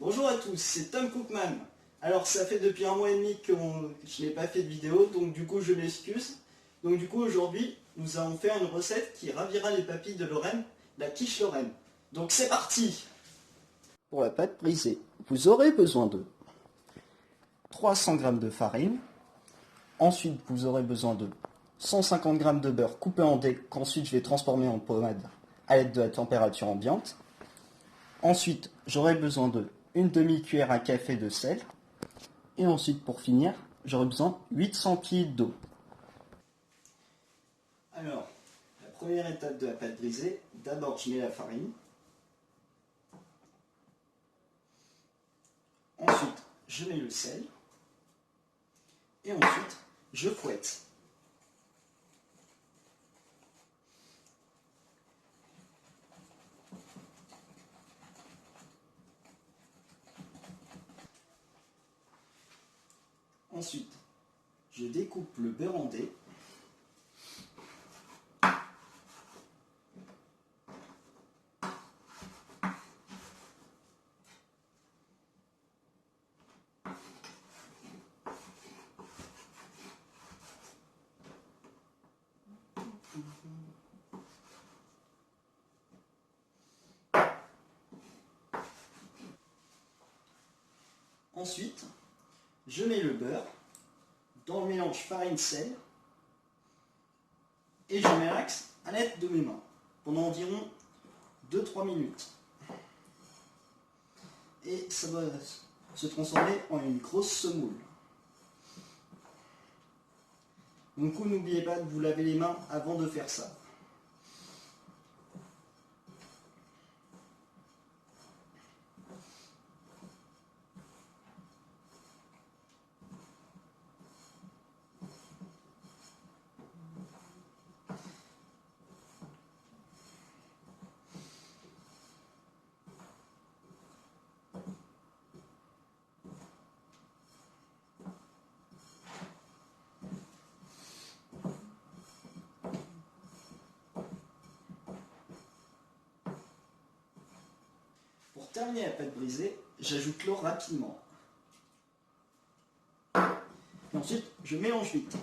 Bonjour à tous, c'est Tom Cookman. Alors ça fait depuis 1 mois et demi que je n'ai pas fait de vidéo, donc du coup je m'excuse. Donc du coup aujourd'hui, nous allons faire une recette qui ravira les papilles de Lorraine, la quiche Lorraine. Donc c'est parti! Pour la pâte brisée, vous aurez besoin de 300 g de farine. Ensuite, vous aurez besoin de 150 g de beurre coupé en dés, qu'ensuite je vais transformer en pommade à l'aide de la température ambiante. Ensuite, j'aurai besoin de une demi-cuillère à café de sel. Et ensuite, pour finir, j'aurai besoin de 800 ml d'eau. Alors, la première étape de la pâte brisée, d'abord je mets la farine. Ensuite, je mets le sel. Et ensuite, je fouette. Ensuite, je découpe le beurre en dés. Ensuite, je mets le beurre dans le mélange farine-sel et je malaxe à l'aide de mes mains pendant environ 2-3 minutes. Et ça va se transformer en une grosse semoule. Donc n'oubliez pas de vous laver les mains avant de faire ça. Pour terminer la pâte brisée, j'ajoute l'eau rapidement. Et ensuite, je mélange vite.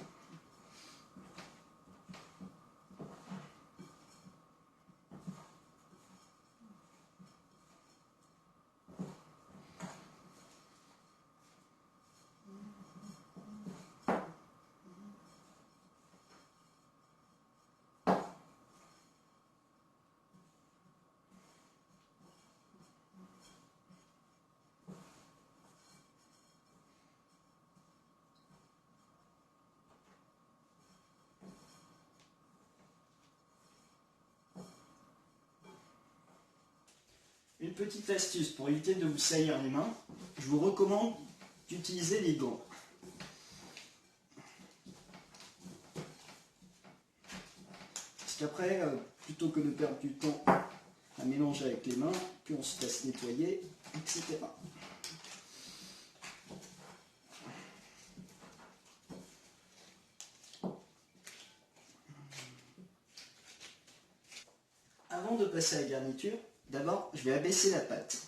Une petite astuce pour éviter de vous salir les mains, je vous recommande d'utiliser les gants. Parce qu'après, plutôt que de perdre du temps à mélanger avec les mains, puis on se laisse nettoyer, etc. Avant de passer à la garniture, d'abord je vais abaisser la pâte.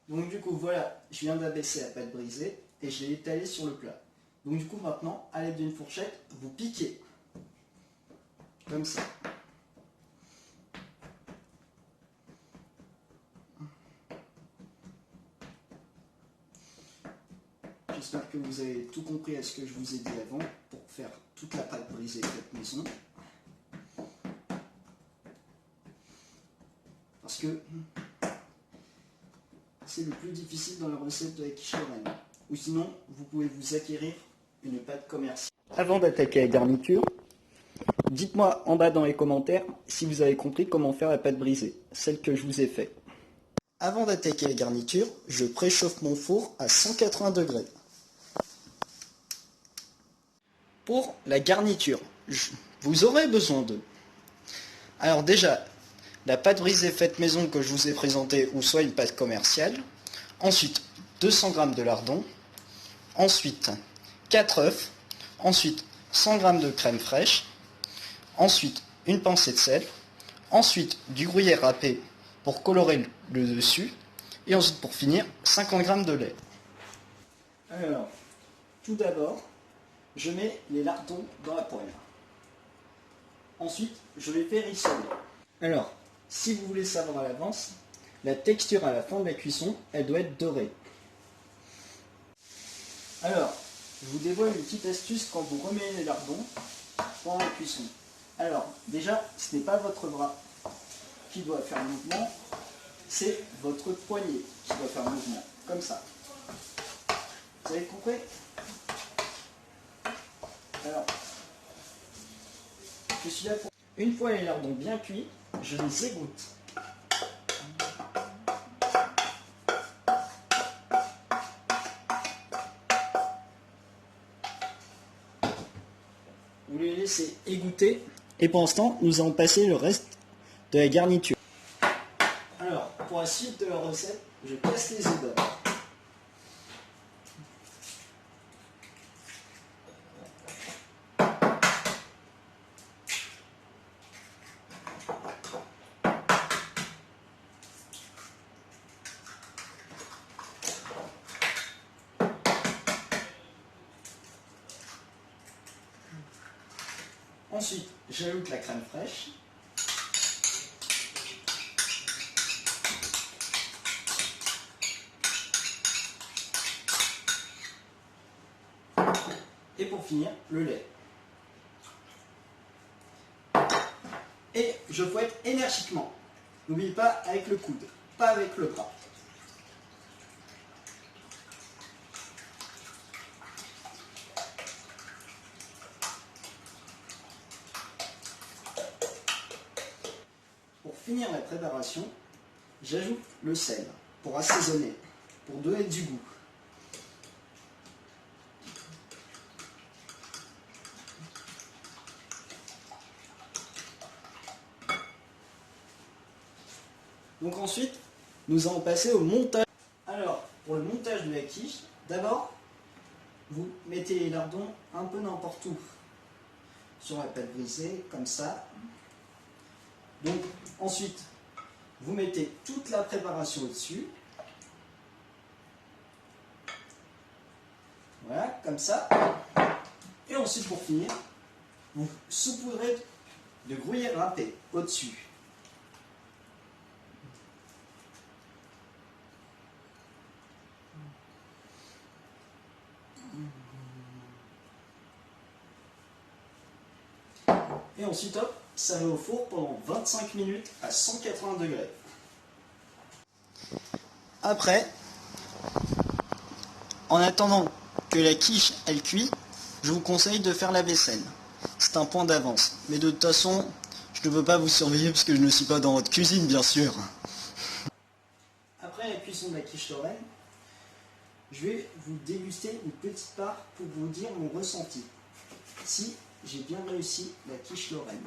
Donc du coup voilà, je viens d'abaisser la pâte brisée et je l'ai étalée sur le plat. Donc du coup maintenant, à l'aide d'une fourchette, vous piquez. Comme ça. J'espère que vous avez tout compris à ce que je vous ai dit avant pour faire toute la pâte brisée faite maison. Parce que c'est le plus difficile dans la recette de la quiche Lorraine. Ou sinon, vous pouvez vous acquérir une pâte commerciale. Avant d'attaquer la garniture, dites-moi en bas dans les commentaires si vous avez compris comment faire la pâte brisée, celle que je vous ai faite. Avant d'attaquer la garniture, je préchauffe mon four à 180 degrés. Pour la garniture, vous aurez besoin de... Alors déjà, la pâte brisée faite maison que je vous ai présentée, ou soit une pâte commerciale. Ensuite, 200 g de lardons. Ensuite, 4 œufs. Ensuite, 100 g de crème fraîche. ensuite une pincée de sel, ensuite du gruyère râpé pour colorer le dessus, et ensuite pour finir 50 g de lait. Alors, tout d'abord, je mets les lardons dans la poêle. Ensuite, je vais faire rissoler. Alors, si vous voulez savoir à l'avance, la texture à la fin de la cuisson, elle doit être dorée. Alors, je vous dévoile une petite astuce quand vous remettez les lardons pendant la cuisson. Alors, déjà, ce n'est pas votre bras qui doit faire le mouvement, c'est votre poignet qui doit faire le mouvement, comme ça. Vous avez compris? Alors, je suis là pour... Une fois les lardons bien cuits, je les égoutte. Vous les laissez égoutter et pour l'instant, nous allons passer le reste de la garniture. Alors, pour la suite de la recette, je casse les œufs d'abord. Ensuite, j'ajoute la crème fraîche. Et pour finir, le lait. Et je fouette énergiquement. N'oubliez pas avec le coude, pas avec le bras. Pour finir la préparation, j'ajoute le sel pour assaisonner, pour donner du goût. Donc ensuite, nous allons passer au montage. Alors, pour le montage de la quiche, d'abord, vous mettez les lardons un peu n'importe où. Sur la pâte brisée, comme ça. Donc, ensuite, vous mettez toute la préparation au-dessus. Voilà, comme ça. Et ensuite, pour finir, vous saupoudrez de gruyère râpé au-dessus. Et ensuite, hop, ça va au four pendant 25 minutes à 180 degrés. Après, en attendant que la quiche elle cuit, je vous conseille de faire la vaisselle. C'est un point d'avance. Mais de toute façon, je ne veux pas vous surveiller parce que je ne suis pas dans votre cuisine, bien sûr. Après la cuisson de la quiche lorraine, je vais vous déguster une petite part pour vous dire mon ressenti. Si j'ai bien réussi la quiche lorraine.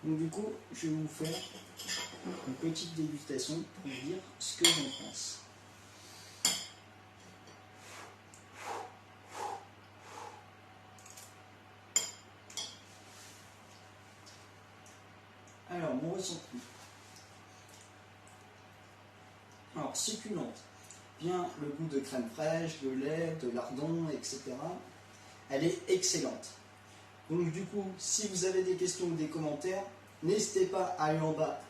Donc du coup, je vais vous faire une petite dégustation pour vous dire ce que j'en pense. Alors, mon ressenti. Alors, succulente. Bien le goût de crème fraîche, de lait, de lardon, etc. Elle est excellente. Donc du coup, si vous avez des questions ou des commentaires, n'hésitez pas à aller en bas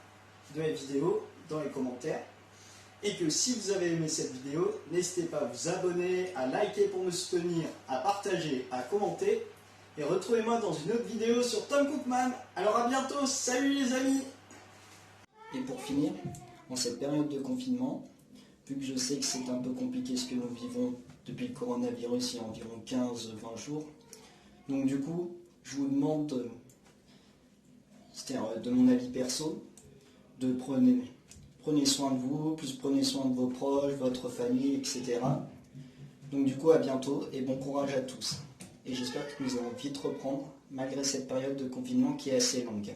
de la vidéo, dans les commentaires. Et que si vous avez aimé cette vidéo, n'hésitez pas à vous abonner, à liker pour me soutenir, à partager, à commenter. Et retrouvez-moi dans une autre vidéo sur Tom Cookman. Alors à bientôt, salut les amis! Et pour finir, en cette période de confinement, vu que je sais que c'est un peu compliqué ce que nous vivons depuis le coronavirus il y a environ 15-20 jours, donc du coup, je vous demande, c'est-à-dire de mon avis perso, de prenez soin de vous, plus prenez soin de vos proches, votre famille, etc. Donc du coup, à bientôt et bon courage à tous. et j'espère que nous allons vite reprendre malgré cette période de confinement qui est assez longue.